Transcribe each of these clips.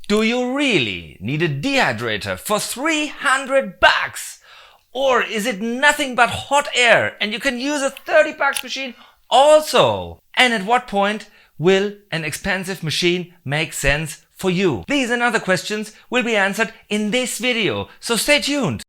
Do you really need a dehydrator for $300? Or is it nothing but hot air and you can use a $30 machine also? And at what point will an expensive machine make sense for you? These and other questions will be answered in this video, so stay tuned.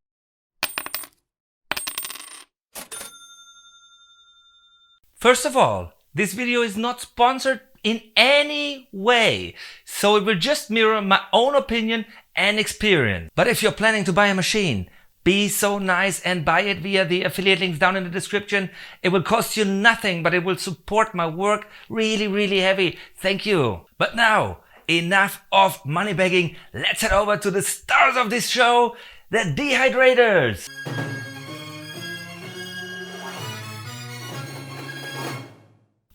First of all, this video is not sponsored in any way, so it will just mirror my own opinion and experience. But if you're planning to buy a machine, be so nice and buy it via the affiliate links down in the description. It will cost you nothing, but it will support my work really heavy. Thank you. But now, enough of money begging. Let's head over to the stars of this show, the Dehydrators.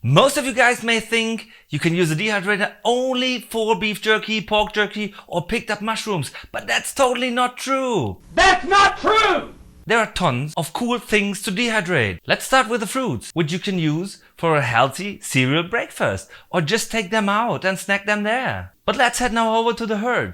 Most of you guys may think you can use a dehydrator only for beef jerky, pork jerky, or picked up mushrooms, but that's totally not true. That's not true! There are tons of cool things to dehydrate. Let's start with the fruits, which you can use for a healthy cereal breakfast, or just take them out and snack them there. But let's head now over to the herbs.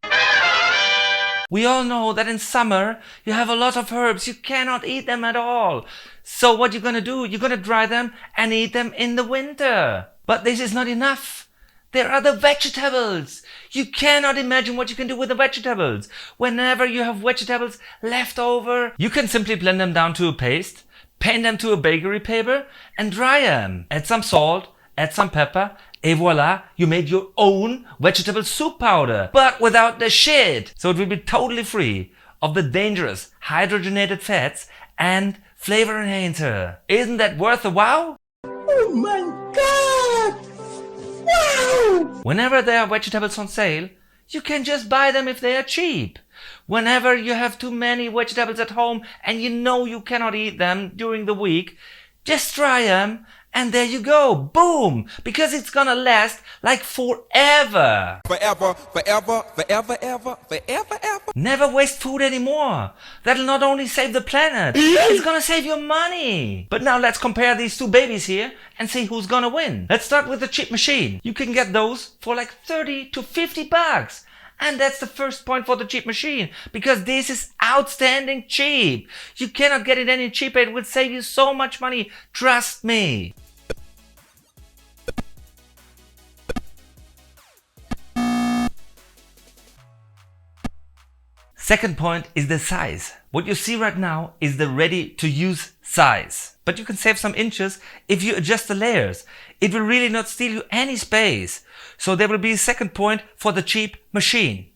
We all know that in summer you have a lot of herbs, you cannot eat them at all. So what you're gonna do, you're gonna dry them and eat them in the winter. But this is not enough. There are the vegetables. You cannot imagine what you can do with the vegetables. Whenever you have vegetables left over, you can simply blend them down to a paste, paint them to a bakery paper and dry them. Add some salt, add some pepper, et voila, you made your own vegetable soup powder, but without the shit. So it will be totally free of the dangerous hydrogenated fats and flavor enhancer. Isn't that worth a wow? Oh my god! Wow! Whenever there are vegetables on sale, you can just buy them if they are cheap. Whenever you have too many vegetables at home and you know you cannot eat them during the week, just try them. And there you go, boom, because it's gonna last like forever. Forever, forever, forever, ever, forever, ever. Never waste food anymore. That'll not only save the planet, it's gonna save your money. But now let's compare these two babies here and see who's gonna win. Let's start with the cheap machine. You can get those for like 30 to 50 bucks. And that's the first point for the cheap machine, because this is outstanding cheap. You cannot get it any cheaper. It will save you so much money. Trust me. Second point is the size. What you see right now is the ready to use size. But you can save some inches if you adjust the layers. It will really not steal you any space. So there will be a second point for the cheap machine.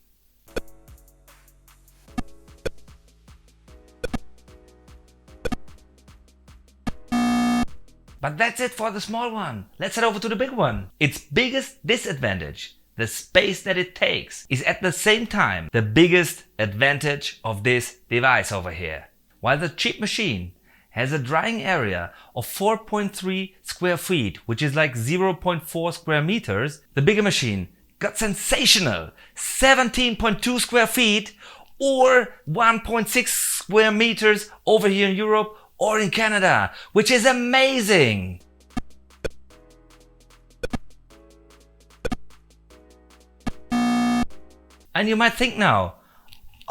But that's it for the small one. Let's head over to the big one. Its biggest disadvantage, the space that it takes, is at the same time the biggest advantage of this device over here. While the cheap machine has a drying area of 4.3 square feet, which is like 0.4 square meters, the bigger machine got sensational 17.2 square feet or 1.6 square meters over here in Europe or in Canada, which is amazing. And you might think now,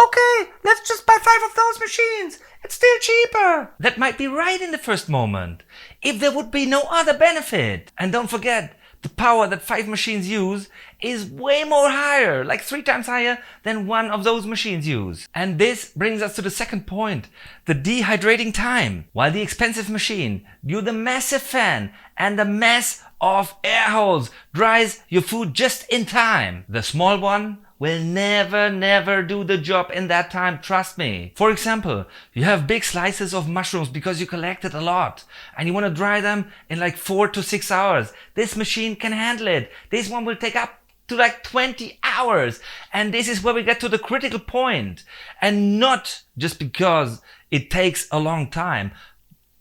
okay, let's just buy 5 of those machines. It's still cheaper. That might be right in the first moment, if there would be no other benefit. And don't forget, the power that 5 machines use is way more higher, like 3 times higher than one of those machines use. And this brings us to the second point, the dehydrating time. While the expensive machine, due to the massive fan and the mass of air holes, dries your food just in time, the small one will never do the job in that time, trust me. For example, you have big slices of mushrooms because you collected a lot and you want to dry them in like 4 to 6 hours. This machine can handle it. This one will take up to like 20 hours. And this is where we get to the critical point. And not just because it takes a long time,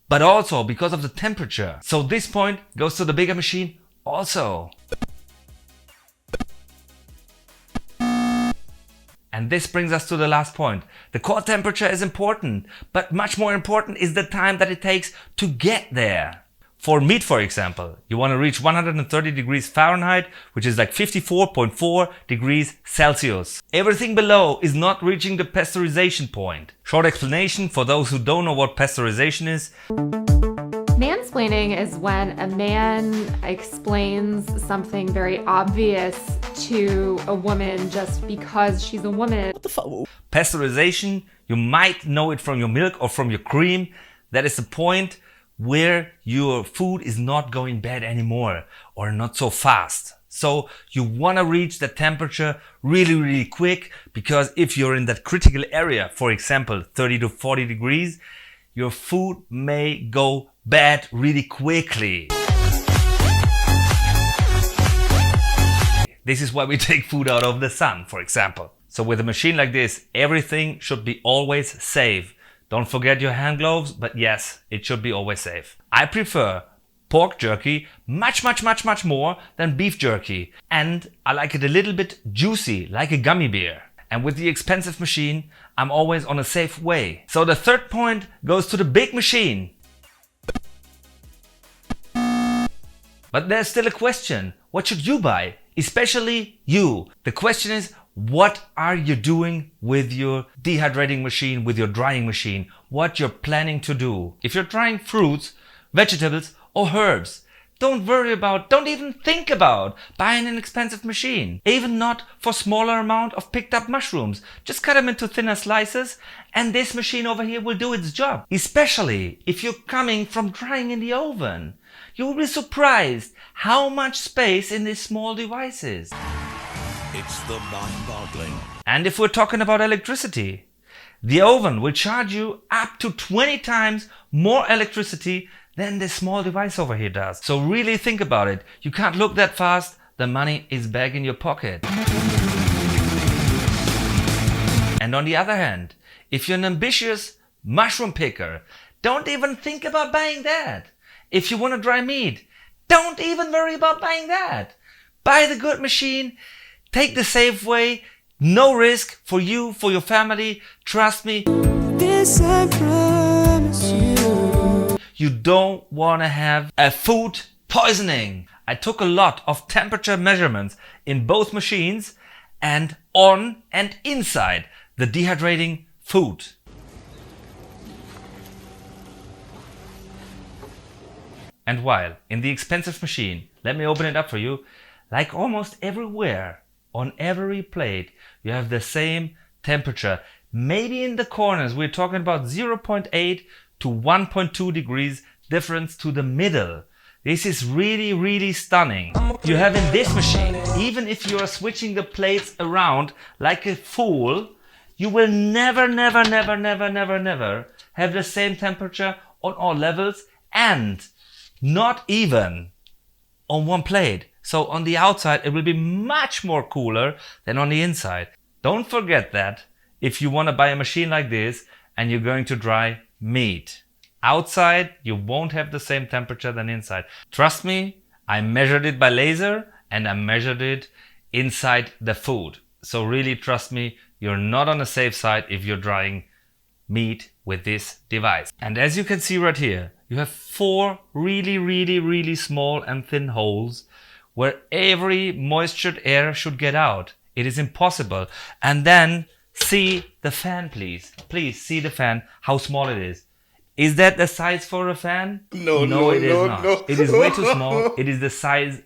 but also because of the temperature. So this point goes to the bigger machine also. And this brings us to the last point. The core temperature is important, but much more important is the time that it takes to get there. For meat, for example, you want to reach 130 degrees Fahrenheit, which is like 54.4 degrees Celsius. Everything below is not reaching the pasteurization point. Short explanation for those who don't know what pasteurization is. Mansplaining is when a man explains something very obvious to a woman just because she's a woman. What the fuck? Pasteurization, you might know it from your milk or from your cream. That is the point where your food is not going bad anymore or not so fast. So you want to reach the temperature really quick, because if you're in that critical area, for example 30 to 40 degrees, your food may go bad really quickly. This is why we take food out of the sun, for example. So with a machine like this, everything should be always safe. Don't forget your hand gloves, but yes, it should be always safe. I prefer pork jerky much more than beef jerky. And I like it a little bit juicy, like a gummy bear. And with the expensive machine, I'm always on a safe way. So the third point goes to the big machine. But there's still a question. What should you buy? Especially you. The question is, what are you doing with your dehydrating machine, with your drying machine? What you're planning to do? If you're drying fruits, vegetables or herbs, don't even think about buying an expensive machine. Even not for smaller amount of picked up mushrooms. Just cut them into thinner slices and this machine over here will do its job. Especially if you're coming from drying in the oven. You will be surprised how much space in these small devices. It's the mind-boggling. And if we're talking about electricity, the oven will charge you up to 20 times more electricity than this small device over here does. So really think about it. You can't look that fast. The money is back in your pocket. And on the other hand, if you're an ambitious mushroom picker, don't even think about buying that. If you want to dry meat, don't even worry about buying that. Buy the good machine. Take the safe way, no risk for you, for your family. Trust me. This I promise you. You don't want to have a food poisoning. I took a lot of temperature measurements in both machines and on and inside the dehydrating food. And while in the expensive machine, let me open it up for you, like almost everywhere, on every plate, you have the same temperature. Maybe in the corners, we're talking about 0.8 to 1.2 degrees difference to the middle. This is really stunning. You have in this machine, even if you are switching the plates around like a fool, you will never have the same temperature on all levels, and not even on one plate. So on the outside, it will be much more cooler than on the inside. Don't forget that if you want to buy a machine like this and you're going to dry meat. Outside, you won't have the same temperature than inside. Trust me, I measured it by laser and I measured it inside the food. So really trust me, you're not on the safe side if you're drying meat with this device. And as you can see right here, you have 4 really small and thin holes where every moistured air should get out. It is impossible. And then see the fan, please. Please see the fan, how small it is. Is that the size for a fan? No, it is not. It is way too small. It is the size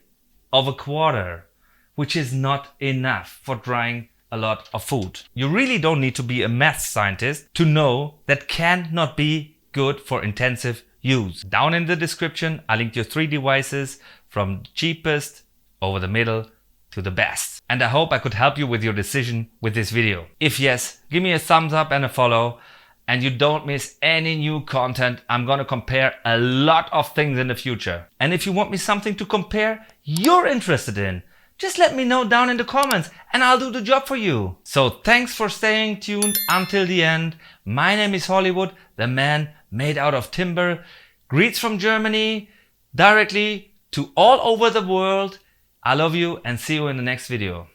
of a quarter, which is not enough for drying a lot of food. You really don't need to be a math scientist to know that cannot be good for intensive use. Down in the description, I linked your 3 devices from cheapest over the middle to the best. And I hope I could help you with your decision with this video. If yes, give me a thumbs up and a follow, and you don't miss any new content. I'm gonna compare a lot of things in the future. And if you want me something to compare you're interested in, just let me know down in the comments and I'll do the job for you. So thanks for staying tuned until the end. My name is Hollywood, the man made out of timber. Greets from Germany, directly to all over the world. I love you and see you in the next video.